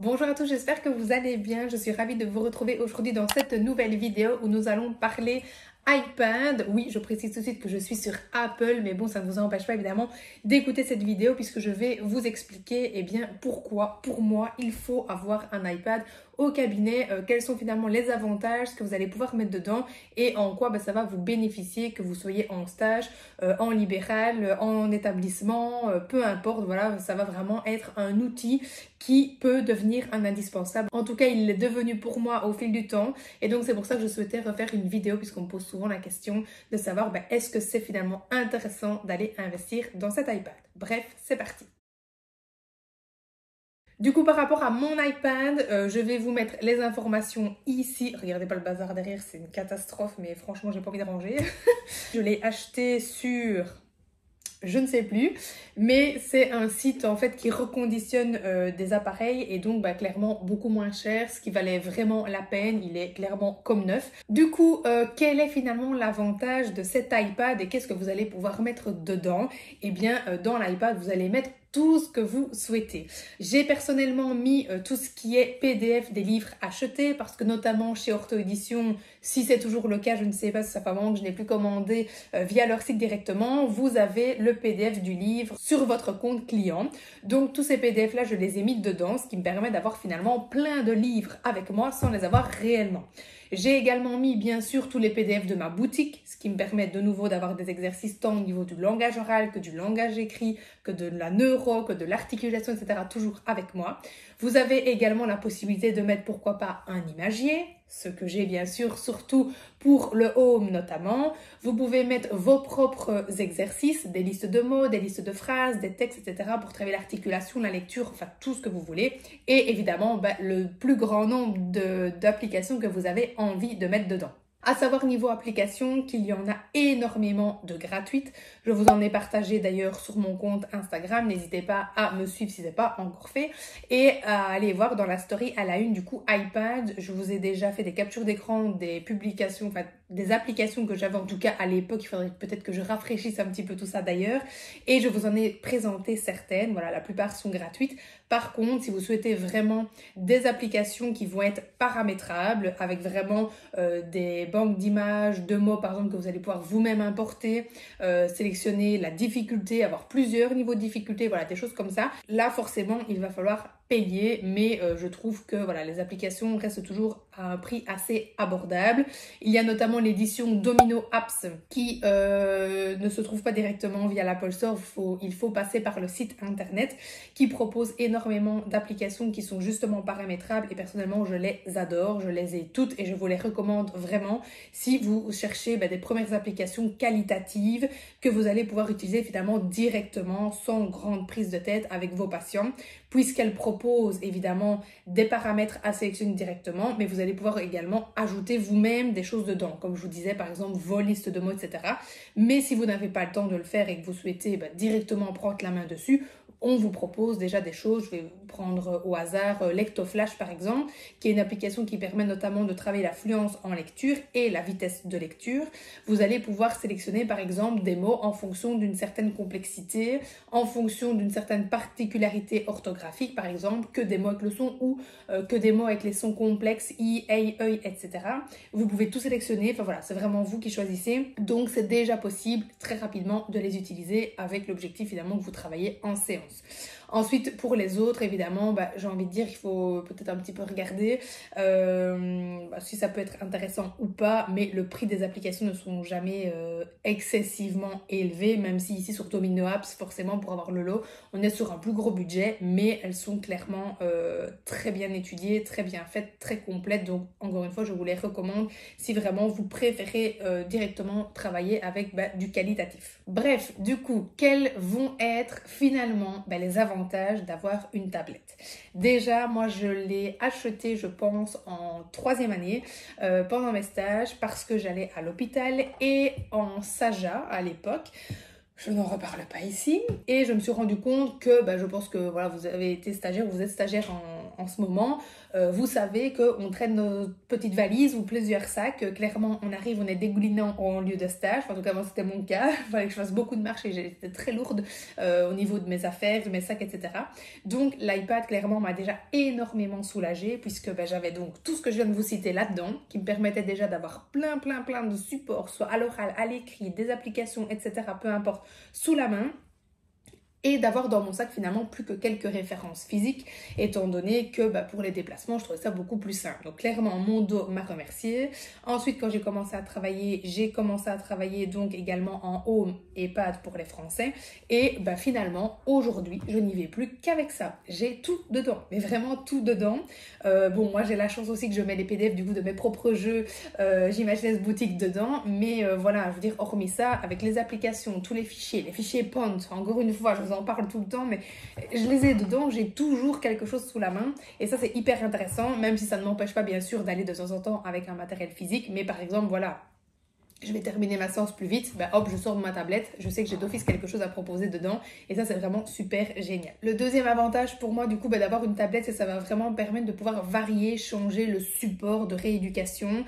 Bonjour à tous, j'espère que vous allez bien. Je suis ravie de vous retrouver aujourd'hui dans cette nouvelle vidéo où nous allons parler iPad. Oui, je précise tout de suite que je suis sur Apple, mais bon, ça ne vous empêche pas évidemment d'écouter cette vidéo puisque je vais vous expliquer pourquoi, pour moi, il faut avoir un iPad au cabinet, quels sont finalement les avantages que vous allez pouvoir mettre dedans et en quoi ça va vous bénéficier, que vous soyez en stage, en libéral, en établissement, peu importe, voilà, ça va vraiment être un outil qui peut devenir un indispensable. En tout cas, il est devenu pour moi au fil du temps et donc c'est pour ça que je souhaitais refaire une vidéo puisqu'on me pose souvent la question de savoir est-ce que c'est finalement intéressant d'aller investir dans cet iPad. Bref, c'est parti. Du coup, par rapport à mon iPad, je vais vous mettre les informations ici. Regardez pas le bazar derrière, c'est une catastrophe, mais franchement, j'ai pas envie de ranger. Je l'ai acheté sur... je ne sais plus, mais c'est un site en fait qui reconditionne des appareils et donc clairement beaucoup moins cher, ce qui valait vraiment la peine, il est clairement comme neuf. Du coup, quel est finalement l'avantage de cet iPad et qu'est-ce que vous allez pouvoir mettre dedans? Eh bien, dans l'iPad, vous allez mettre tout ce que vous souhaitez. J'ai personnellement mis tout ce qui est PDF des livres achetés parce que notamment chez Ortho Édition, si c'est toujours le cas, je ne sais pas si ça fait un moment que je n'ai plus commandé via leur site directement, vous avez le PDF du livre sur votre compte client. Donc tous ces PDF là, je les ai mis dedans, ce qui me permet d'avoir finalement plein de livres avec moi sans les avoir réellement. J'ai également mis bien sûr tous les PDF de ma boutique, ce qui me permet de nouveau d'avoir des exercices tant au niveau du langage oral que du langage écrit, que de la neuro, que de l'articulation, etc. toujours avec moi. Vous avez également la possibilité de mettre pourquoi pas un imagier, ce que j'ai bien sûr, surtout pour le home notamment. Vous pouvez mettre vos propres exercices, des listes de mots, des listes de phrases, des textes, etc. pour travailler l'articulation, la lecture, enfin tout ce que vous voulez. Et évidemment, le plus grand nombre d'applications que vous avez envie de mettre dedans. À savoir niveau application qu'il y en a énormément de gratuites. Je vous en ai partagé d'ailleurs sur mon compte Instagram. N'hésitez pas à me suivre si ce n'est pas encore fait. Et à aller voir dans la story à la une du coup iPad. Je vous ai déjà fait des captures d'écran, des publications, enfin des applications que j'avais en tout cas à l'époque. Il faudrait peut-être que je rafraîchisse un petit peu tout ça d'ailleurs. Et je vous en ai présenté certaines. Voilà, la plupart sont gratuites. Par contre, si vous souhaitez vraiment des applications qui vont être paramétrables avec vraiment des banques d'images, de mots par exemple que vous allez pouvoir vous-même importer, sélectionner la difficulté, avoir plusieurs niveaux de difficulté, voilà, des choses comme ça. Là, forcément, il va falloir payer, mais je trouve que voilà, les applications restent toujours à un prix assez abordable. Il y a notamment l'édition Domino Apps qui ne se trouve pas directement via l'Apple Store, il faut passer par le site internet qui propose énormément d'applications qui sont justement paramétrables et personnellement je les adore, je les ai toutes et je vous les recommande vraiment si vous cherchez des premières applications qualitatives que vous allez pouvoir utiliser finalement directement sans grande prise de tête avec vos patients puisqu'elles proposent évidemment des paramètres à sélectionner directement mais vous allez pouvoir également ajouter vous-même des choses dedans comme je vous disais par exemple vos listes de mots etc. Mais si vous n'avez pas le temps de le faire et que vous souhaitez directement prendre la main dessus, on vous propose déjà des choses. Je vais vous prendre au hasard Lectoflash par exemple, qui est une application qui permet notamment de travailler la fluence en lecture et la vitesse de lecture. Vous allez pouvoir sélectionner par exemple des mots en fonction d'une certaine complexité, en fonction d'une certaine particularité orthographique par exemple, que des mots avec le son ou que des mots avec les sons complexes, i, ei, œil, etc. Vous pouvez tout sélectionner, enfin voilà, c'est vraiment vous qui choisissez. Donc c'est déjà possible très rapidement de les utiliser avec l'objectif évidemment que vous travaillez en séance. Ensuite, pour les autres, évidemment, j'ai envie de dire qu'il faut peut-être un petit peu regarder si ça peut être intéressant ou pas, mais le prix des applications ne sont jamais excessivement élevés, même si ici sur Domino Apps, forcément pour avoir le lot, on est sur un plus gros budget, mais elles sont clairement très bien étudiées, très bien faites, très complètes, donc encore une fois, je vous les recommande si vraiment vous préférez directement travailler avec du qualitatif. Bref, du coup, quels vont être finalement les avantages d'avoir une tablette? Déjà, moi je l'ai acheté, je pense, en 3e année pendant mes stages parce que j'allais à l'hôpital et en SAJA à l'époque. Je n'en reparle pas ici. Et je me suis rendu compte que, je pense que voilà, vous avez été stagiaire, vous êtes stagiaire en ce moment, vous savez qu'on traîne nos petites valises ou plusieurs sacs. Clairement, on arrive, on est dégoulinant en lieu de stage. Enfin, en tout cas, moi, c'était mon cas. Il fallait que je fasse beaucoup de marches et j'étais très lourde au niveau de mes affaires, de mes sacs, etc. Donc, l'iPad, clairement, m'a déjà énormément soulagée puisque j'avais donc tout ce que je viens de vous citer là-dedans qui me permettait déjà d'avoir plein de supports, soit à l'oral, à l'écrit, des applications, etc. Peu importe, sous la main. Et d'avoir dans mon sac finalement plus que quelques références physiques, étant donné que pour les déplacements, je trouvais ça beaucoup plus simple. Donc clairement, mon dos m'a remercié. Ensuite, quand j'ai commencé à travailler donc également en home et pad pour les Français. Et finalement, aujourd'hui, je n'y vais plus qu'avec ça. J'ai tout dedans, mais vraiment tout dedans. Bon, moi j'ai la chance aussi que je mets les PDF du coup de mes propres jeux, j'imagine boutique dedans. Mais voilà, je veux dire, hormis ça, avec les applications, tous les fichiers Pond, encore une fois, je vous en parle tout le temps, mais je les ai dedans, j'ai toujours quelque chose sous la main et ça c'est hyper intéressant, même si ça ne m'empêche pas bien sûr d'aller de temps en temps avec un matériel physique, mais par exemple voilà, je vais terminer ma séance plus vite, hop, je sors de ma tablette, je sais que j'ai d'office quelque chose à proposer dedans et ça c'est vraiment super génial. Le deuxième avantage pour moi du coup d'avoir une tablette, c'est que ça va vraiment permettre de pouvoir varier, changer le support de rééducation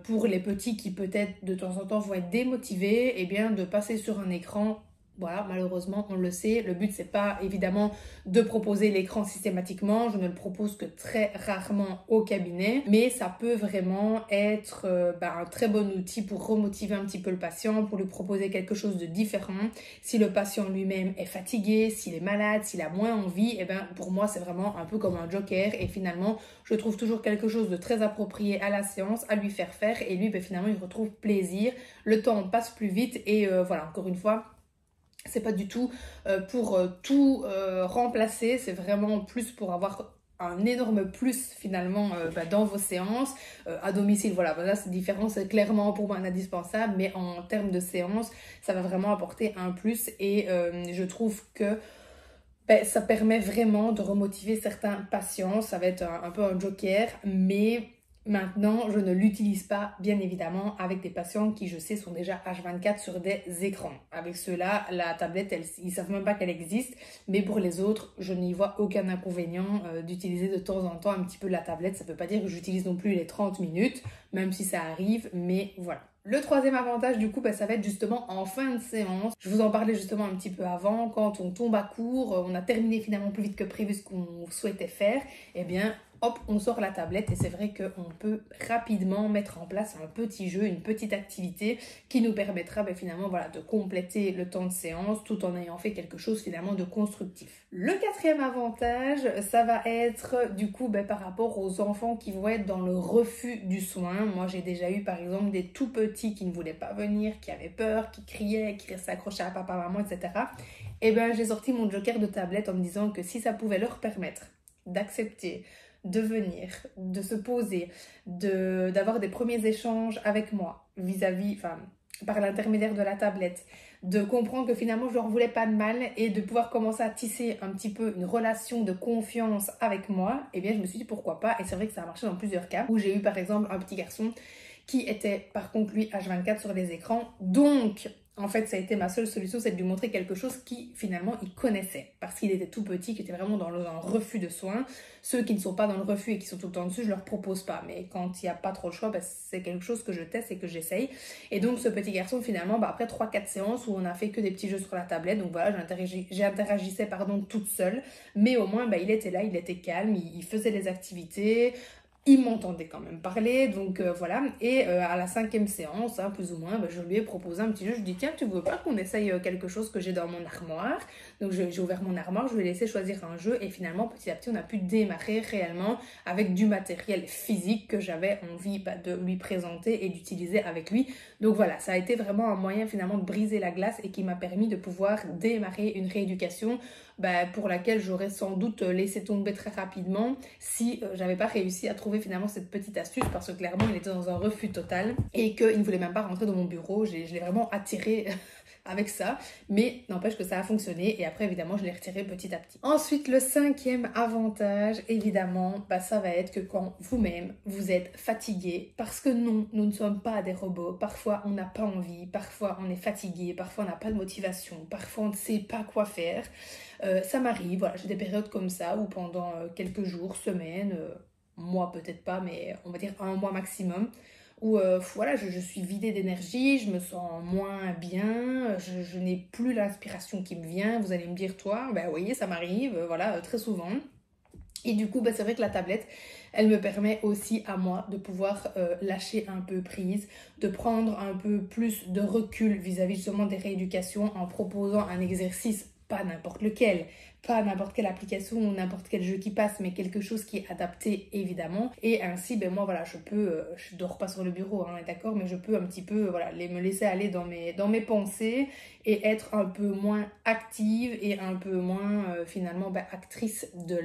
pour les petits qui peut-être de temps en temps vont être démotivés, et bien de passer sur un écran. Voilà, malheureusement, on le sait, le but c'est pas évidemment de proposer l'écran systématiquement, je ne le propose que très rarement au cabinet, mais ça peut vraiment être un très bon outil pour remotiver un petit peu le patient, pour lui proposer quelque chose de différent. Si le patient lui-même est fatigué, s'il est malade, s'il a moins envie, pour moi c'est vraiment un peu comme un joker et finalement je trouve toujours quelque chose de très approprié à la séance, à lui faire faire et lui finalement il retrouve plaisir, le temps passe plus vite et voilà, encore une fois, c'est pas du tout pour tout remplacer, c'est vraiment plus pour avoir un énorme plus finalement dans vos séances. À domicile, voilà, là c'est différent, c'est clairement pour moi un indispensable, mais en termes de séance, ça va vraiment apporter un plus et je trouve que ça permet vraiment de remotiver certains patients. Ça va être un peu un joker, mais maintenant, je ne l'utilise pas, bien évidemment, avec des patients qui, je sais, sont déjà H24 sur des écrans. Avec ceux-là, la tablette, ils ne savent même pas qu'elle existe. Mais pour les autres, je n'y vois aucun inconvénient d'utiliser de temps en temps un petit peu la tablette. Ça ne veut pas dire que j'utilise non plus les 30 minutes, même si ça arrive, mais voilà. Le troisième avantage, du coup, ça va être justement en fin de séance. Je vous en parlais justement un petit peu avant. Quand on tombe à court, on a terminé finalement plus vite que prévu ce qu'on souhaitait faire, eh bien, hop, on sort la tablette et c'est vrai qu'on peut rapidement mettre en place un petit jeu, une petite activité qui nous permettra finalement voilà, de compléter le temps de séance tout en ayant fait quelque chose finalement de constructif. Le quatrième avantage, ça va être du coup par rapport aux enfants qui vont être dans le refus du soin. Moi j'ai déjà eu par exemple des tout petits qui ne voulaient pas venir, qui avaient peur, qui criaient, qui s'accrochaient à papa, maman, etc. Et j'ai sorti mon joker de tablette en me disant que si ça pouvait leur permettre d'accepter de venir, de se poser, d'avoir des premiers échanges avec moi par l'intermédiaire de la tablette, de comprendre que finalement je leur voulais pas de mal et de pouvoir commencer à tisser un petit peu une relation de confiance avec moi, je me suis dit pourquoi pas. Et c'est vrai que ça a marché dans plusieurs cas où j'ai eu par exemple un petit garçon qui était par contre lui H24 sur les écrans, donc en fait, ça a été ma seule solution, c'est de lui montrer quelque chose qui, finalement, il connaissait. Parce qu'il était tout petit, qu'il était vraiment dans un refus de soins. Ceux qui ne sont pas dans le refus et qui sont tout le temps dessus, je leur propose pas. Mais quand il n'y a pas trop le choix, c'est quelque chose que je teste et que j'essaye. Et donc, ce petit garçon, finalement, après 3-4 séances où on a fait que des petits jeux sur la tablette, donc voilà, j'interagissais toute seule. Mais au moins, il était là, il était calme, il faisait des activités. Il m'entendait quand même parler, donc voilà. Et à la 5e séance, plus ou moins, je lui ai proposé un petit jeu. Je lui ai dit, tiens, tu veux pas qu'on essaye quelque chose que j'ai dans mon armoire? Donc j'ai ouvert mon armoire, je lui ai laissé choisir un jeu. Et finalement, petit à petit, on a pu démarrer réellement avec du matériel physique que j'avais envie de lui présenter et d'utiliser avec lui. Donc voilà, ça a été vraiment un moyen finalement de briser la glace et qui m'a permis de pouvoir démarrer une rééducation pour laquelle j'aurais sans doute laissé tomber très rapidement si j'avais pas réussi à trouver finalement cette petite astuce, parce que clairement il était dans un refus total et qu'il ne voulait même pas rentrer dans mon bureau. Je l'ai vraiment attiré avec ça, mais n'empêche que ça a fonctionné et après évidemment je l'ai retiré petit à petit. Ensuite le 5e avantage évidemment, ça va être que quand vous-même vous êtes fatigué, parce que non, nous ne sommes pas des robots, parfois on n'a pas envie, parfois on est fatigué, parfois on n'a pas de motivation, parfois on ne sait pas quoi faire, ça m'arrive, voilà, j'ai des périodes comme ça où pendant quelques jours, semaines, mois peut-être pas, mais on va dire un mois maximum, où voilà, je suis vidée d'énergie, je me sens moins bien, je n'ai plus l'inspiration qui me vient. Vous allez me dire, toi, oui, ça m'arrive, voilà, très souvent. Et du coup, c'est vrai que la tablette, elle me permet aussi à moi de pouvoir lâcher un peu prise, de prendre un peu plus de recul vis-à-vis justement des rééducations en proposant un exercice, pas n'importe lequel, pas n'importe quelle application ou n'importe quel jeu qui passe, mais quelque chose qui est adapté évidemment. Et ainsi, moi voilà, je dors pas sur le bureau, hein, d'accord, mais je peux un petit peu voilà, me laisser aller dans mes pensées et être un peu moins active et un peu moins finalement actrice de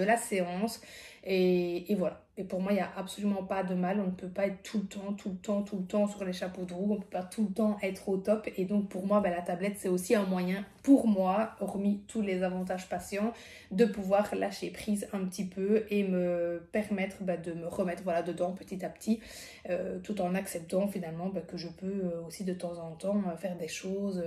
la séance. Et voilà. Et pour moi, il n'y a absolument pas de mal. On ne peut pas être tout le temps sur les chapeaux de roue. On ne peut pas tout le temps être au top. Et donc, pour moi, la tablette, c'est aussi un moyen, pour moi, hormis tous les avantages patients, de pouvoir lâcher prise un petit peu et me permettre de me remettre dedans petit à petit, tout en acceptant finalement que je peux aussi de temps en temps faire des choses,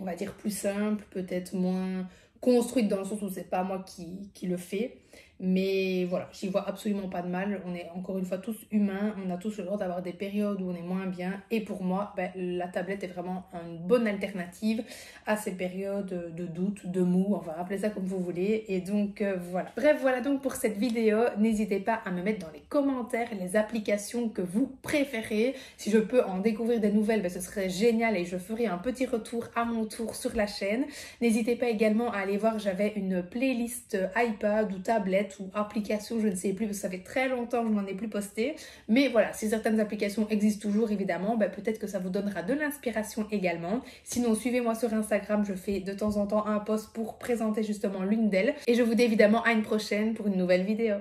on va dire, plus simples, peut-être moins construite dans le sens où c'est pas moi qui le fais, mais voilà, j'y vois absolument pas de mal. On est encore une fois tous humains, on a tous le droit d'avoir des périodes où on est moins bien, et pour moi la tablette est vraiment une bonne alternative à ces périodes de doute, de mou, enfin appelez ça comme vous voulez. Et donc voilà, bref, voilà donc pour cette vidéo. N'hésitez pas à me mettre dans les commentaires les applications que vous préférez. Si je peux en découvrir des nouvelles, ce serait génial et je ferai un petit retour à mon tour sur la chaîne. N'hésitez pas également à aller voir, j'avais une playlist iPad ou tablette ou application, je ne sais plus parce que ça fait très longtemps que je n'en ai plus posté, mais voilà, si certaines applications existent toujours évidemment, peut-être que ça vous donnera de l'inspiration également. Sinon suivez-moi sur Instagram, je fais de temps en temps un post pour présenter justement l'une d'elles, et je vous dis évidemment à une prochaine pour une nouvelle vidéo.